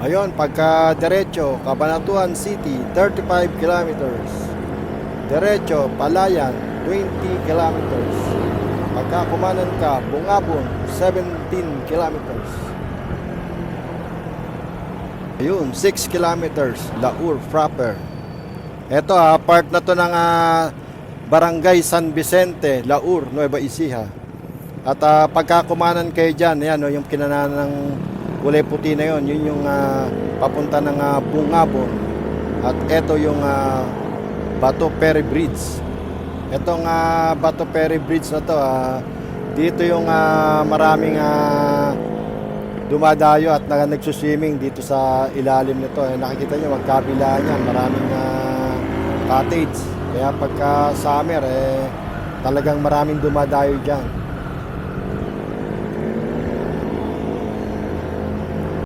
Ayun, pagka diretso, Cabanatuan City, 35 kilometers. Diretso, Palayan, 20 kilometers. Pagka kumanan ka, Bungabon, 17 kilometers. Ayun, 6 kilometers, Laur proper. Ito part na to ng Barangay San Vicente, Laur, Nueva Ecija. At pagka kumanan kayo dyan, yan, yung kinanan ng kulay puti na yun, yun yung papunta ng Bungabon. At ito yung Bato Ferry Bridge. Itong Bato Ferry Bridge na to, dito yung maraming dumadayo at nagsuswimming dito sa ilalim nito. Nakikita nyo, magkabila niyan, maraming cottage. Kaya pagka summer, talagang maraming dumadayo dyan.